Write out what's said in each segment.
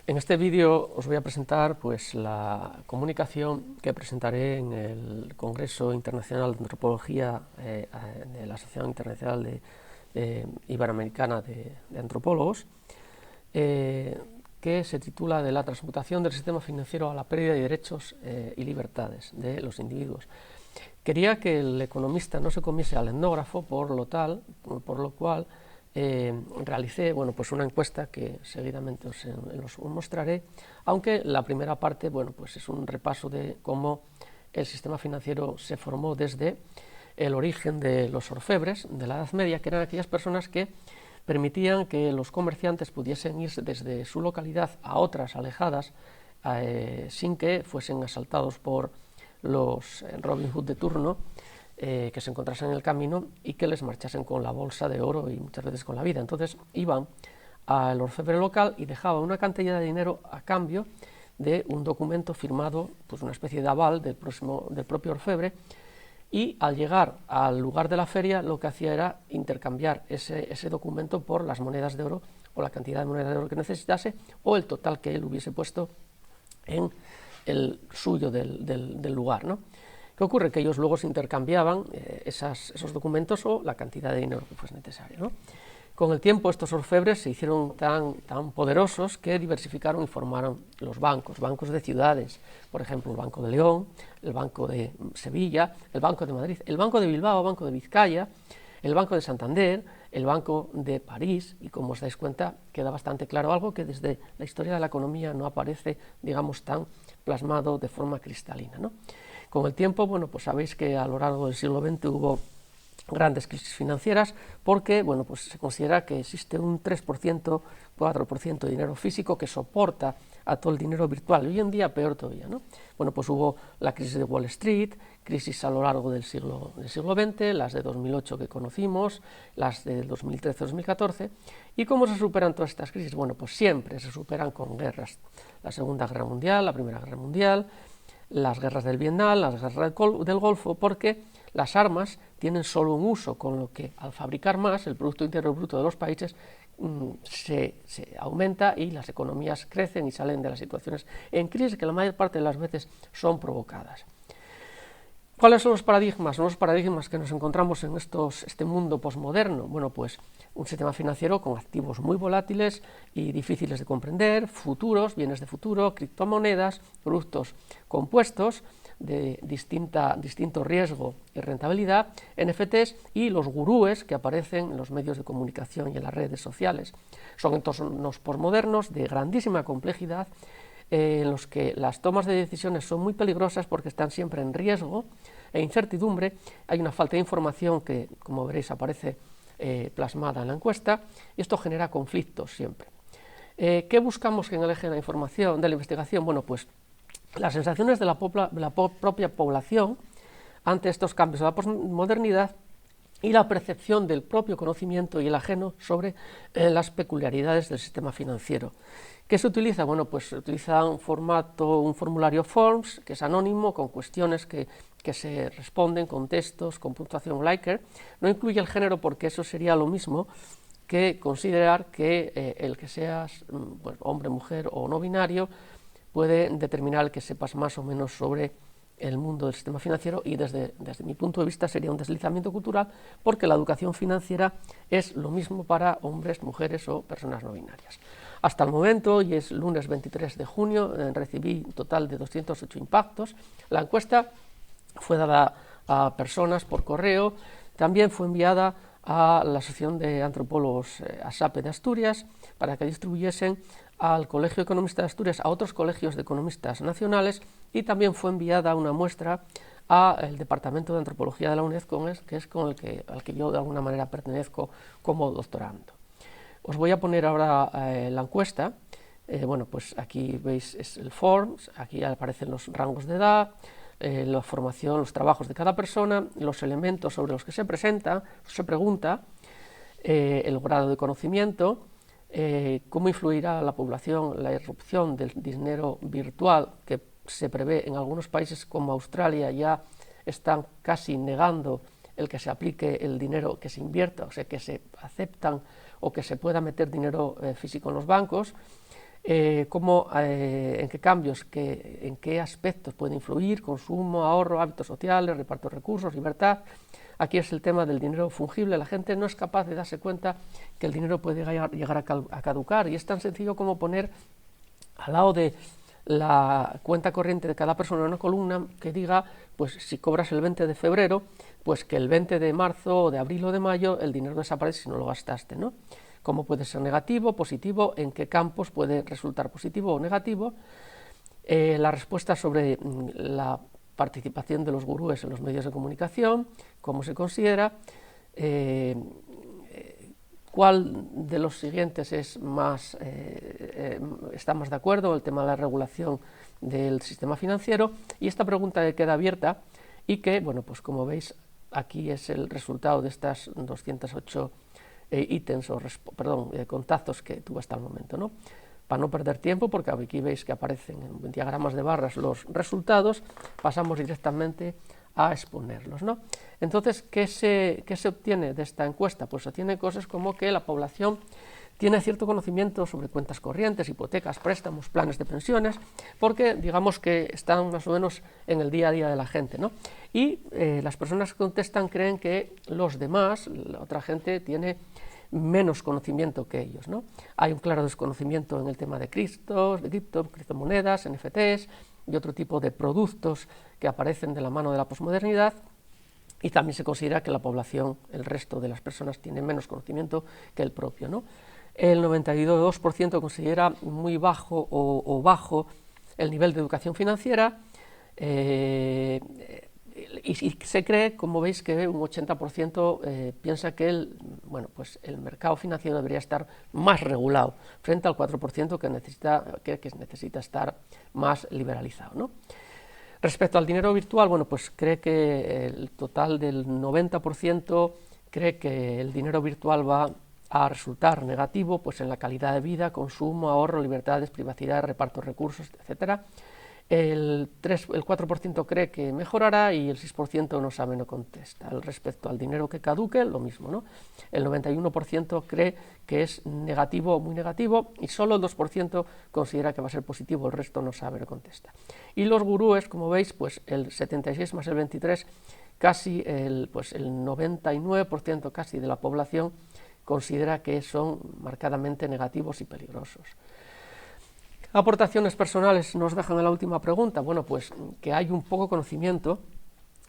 En este vídeo os voy a presentar la comunicación que presentaré en el Congreso Internacional de Antropología de la Asociación Internacional Iberoamericana de Antropólogos, que se titula de la transmutación del sistema financiero a la pérdida de derechos y libertades de los individuos. Quería que el economista no se comiese al etnógrafo, por lo cual realicé una encuesta que seguidamente os mostraré, aunque la primera parte es un repaso de cómo el sistema financiero se formó desde el origen de los orfebres de la Edad Media, que eran aquellas personas que permitían que los comerciantes pudiesen irse desde su localidad a otras alejadas sin que fuesen asaltados por los Robin Hood de turno, que se encontrasen en el camino y que les marchasen con la bolsa de oro y muchas veces con la vida. Entonces iban al orfebre local y dejaban una cantidad de dinero a cambio de un documento firmado, una especie de aval del propio orfebre, y al llegar al lugar de la feria lo que hacía era intercambiar ese documento por las monedas de oro o la cantidad de monedas de oro que necesitase o el total que él hubiese puesto en el suyo del lugar, ¿no? ¿Qué ocurre? Que ellos luego se intercambiaban esos documentos o la cantidad de dinero que fuese necesario, ¿no? Con el tiempo estos orfebres se hicieron tan poderosos que diversificaron y formaron los bancos de ciudades, por ejemplo el Banco de León, el Banco de Sevilla, el Banco de Madrid, el Banco de Bilbao, el Banco de Vizcaya, el Banco de Santander, el Banco de París, y como os dais cuenta queda bastante claro algo que desde la historia de la economía no aparece, digamos, tan plasmado de forma cristalina, ¿no? Con el tiempo, sabéis que a lo largo del siglo XX hubo grandes crisis financieras porque se considera que existe un 3%, 4% de dinero físico que soporta a todo el dinero virtual. Hoy en día peor todavía, ¿no? Hubo la crisis de Wall Street, crisis a lo largo del siglo XX, las de 2008 que conocimos, las de 2013-2014. ¿Y cómo se superan todas estas crisis? Siempre se superan con guerras. La Segunda Guerra Mundial, la Primera Guerra Mundial, las guerras del Vietnam, las guerras del Golfo, porque las armas tienen solo un uso, con lo que al fabricar más, el Producto Interior Bruto de los países se aumenta y las economías crecen y salen de las situaciones en crisis que la mayor parte de las veces son provocadas. ¿Cuáles son los paradigmas? Los paradigmas que nos encontramos en este mundo posmoderno. Un sistema financiero con activos muy volátiles y difíciles de comprender, futuros, bienes de futuro, criptomonedas, productos compuestos de distinto riesgo y rentabilidad, NFTs y los gurúes que aparecen en los medios de comunicación y en las redes sociales. Son entornos posmodernos de grandísima complejidad, en los que las tomas de decisiones son muy peligrosas porque están siempre en riesgo e incertidumbre. Hay una falta de información que, como veréis, aparece plasmada en la encuesta, y esto genera conflictos siempre. ¿Qué buscamos en el eje de la información, de la investigación? Las sensaciones de la propia población ante estos cambios de la posmodernidad y la percepción del propio conocimiento y el ajeno sobre las peculiaridades del sistema financiero. ¿Qué se utiliza? Se utiliza un formulario Forms, que es anónimo, con cuestiones que se responden con textos, con puntuación Likert. No incluye el género porque eso sería lo mismo que considerar que el que seas hombre, mujer o no binario puede determinar el que sepas más o menos sobre el mundo del sistema financiero, y desde mi punto de vista sería un deslizamiento cultural porque la educación financiera es lo mismo para hombres, mujeres o personas no binarias. Hasta el momento, y es lunes 23 de junio, recibí un total de 208 impactos. La encuesta fue dada a personas por correo, también fue enviada a la Asociación de Antropólogos ASAPE de Asturias para que distribuyesen al Colegio de Economistas de Asturias, a otros colegios de economistas nacionales, y también fue enviada una muestra al Departamento de Antropología de la UNED, que es al que yo de alguna manera pertenezco como doctorando. Os voy a poner ahora la encuesta. Aquí veis es el Forms, aquí aparecen los rangos de edad, la formación, los trabajos de cada persona, los elementos sobre los que se pregunta, el grado de conocimiento, cómo influirá a la población la irrupción del dinero virtual, que se prevé en algunos países como Australia ya están casi negando el que se aplique el dinero que se invierta, o sea, que se aceptan o que se pueda meter dinero físico en los bancos. en qué cambios, en qué aspectos puede influir: consumo, ahorro, hábitos sociales, reparto de recursos, libertad. Aquí es el tema del dinero fungible. La gente no es capaz de darse cuenta que el dinero puede llegar a caducar, y es tan sencillo como poner al lado de la cuenta corriente de cada persona una columna que diga, pues si cobras el 20 de febrero, pues que el 20 de marzo o de abril o de mayo el dinero desaparece si no lo gastaste, ¿no? Cómo puede ser negativo, positivo, en qué campos puede resultar positivo o negativo. La respuesta sobre la participación de los gurúes en los medios de comunicación, cómo se considera, cuál de los siguientes es más, está más de acuerdo, el tema de la regulación del sistema financiero, y esta pregunta que queda abierta y que, bueno, pues como veis, aquí es el resultado de estas 208 ítems o contactos que tuve hasta el momento, ¿no? Para no perder tiempo, porque aquí veis que aparecen en diagramas de barras los resultados, pasamos directamente a exponerlos, ¿no? Entonces, ¿qué se obtiene de esta encuesta? Pues se obtiene cosas como que la población tiene cierto conocimiento sobre cuentas corrientes, hipotecas, préstamos, planes de pensiones, porque digamos que están más o menos en el día a día de la gente, ¿no? Y las personas que contestan creen que los demás, la otra gente, tiene menos conocimiento que ellos, ¿no? Hay un claro desconocimiento en el tema de criptomonedas, NFTs y otro tipo de productos que aparecen de la mano de la posmodernidad, y también se considera que la población, el resto de las personas, tiene menos conocimiento que el propio, ¿no? El 92% considera muy bajo o bajo el nivel de educación financiera, y se cree, como veis, que un 80% piensa que el mercado financiero debería estar más regulado, frente al 4% que necesita estar más liberalizado, ¿no? Respecto al dinero virtual, bueno, pues cree que el total del 90% cree que el dinero virtual va a resultar negativo, pues en la calidad de vida, consumo, ahorro, libertades, privacidad, reparto de recursos, etcétera. El 4% cree que mejorará y el 6% no sabe, no contesta. Respecto al dinero que caduque, lo mismo, ¿no? El 91% cree que es negativo o muy negativo, y solo el 2% considera que va a ser positivo, el resto no sabe, no contesta. Y los gurúes, como veis, pues el 76 más el 23, casi el 99% casi de la población considera que son marcadamente negativos y peligrosos. Aportaciones personales nos dejan en la última pregunta. Bueno, pues que hay un poco conocimiento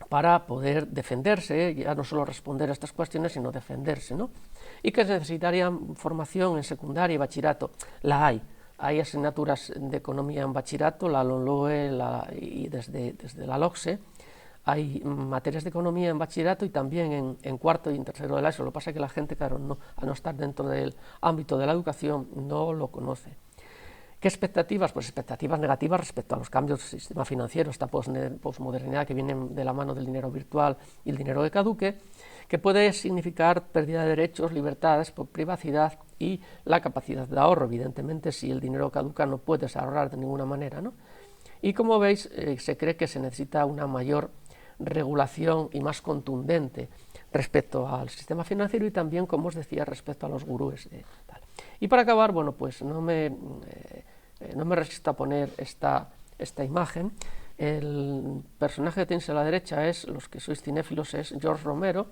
para poder defenderse, ya no solo responder a estas cuestiones, sino defenderse, ¿no? Y que necesitarían formación en secundaria y bachillerato. La hay. Hay asignaturas de economía en bachillerato, la LOMLOE y desde la LOCSE. Hay materias de economía en bachillerato y también en cuarto y en tercero de la ESO. Lo que pasa es que la gente, claro, al no estar dentro del ámbito de la educación, no lo conoce. ¿Qué expectativas? Pues expectativas negativas respecto a los cambios del sistema financiero, esta posmodernidad que viene de la mano del dinero virtual y el dinero que caduque, que puede significar pérdida de derechos, libertades, privacidad y la capacidad de ahorro. Evidentemente, si el dinero caduca no puedes ahorrar de ninguna manera, ¿no? Y como veis, se cree que se necesita una mayor regulación y más contundente respecto al sistema financiero y también, como os decía, respecto a los gurúes. Y para acabar, bueno, pues no me resisto a poner esta imagen. El personaje que tenéis a la derecha es, los que sois cinéfilos, es George Romero,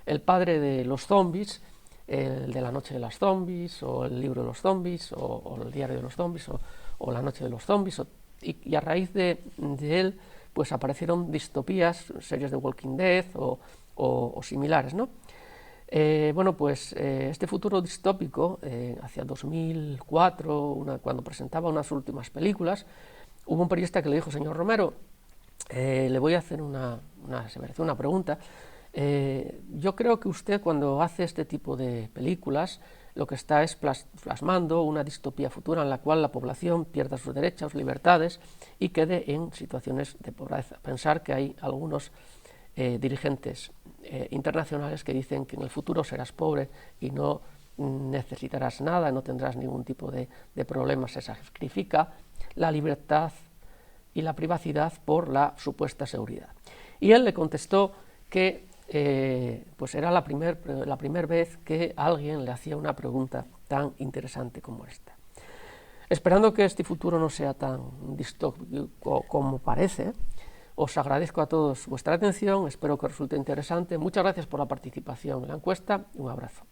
el padre de los zombies, el de La noche de los zombies, o el libro de los zombies, o el diario de los zombies, o La noche de los zombies, y a raíz de él pues aparecieron distopías, series de Walking Dead o similares, ¿no? Bueno, pues este futuro distópico, hacia 2004, cuando presentaba unas últimas películas, hubo un periodista que le dijo: señor Romero, le voy a hacer una pregunta. Yo creo que usted, cuando hace este tipo de películas, lo que está es plasmando una distopía futura en la cual la población pierda sus derechos, libertades y quede en situaciones de pobreza. Pensar que hay algunos dirigentes internacionales que dicen que en el futuro serás pobre y no necesitarás nada, no tendrás ningún tipo de problemas. Se sacrifica la libertad y la privacidad por la supuesta seguridad. Y él le contestó que pues era la primera vez que alguien le hacía una pregunta tan interesante como esta. Esperando que este futuro no sea tan distópico como parece, os agradezco a todos vuestra atención, espero que os resulte interesante. Muchas gracias por la participación en la encuesta y un abrazo.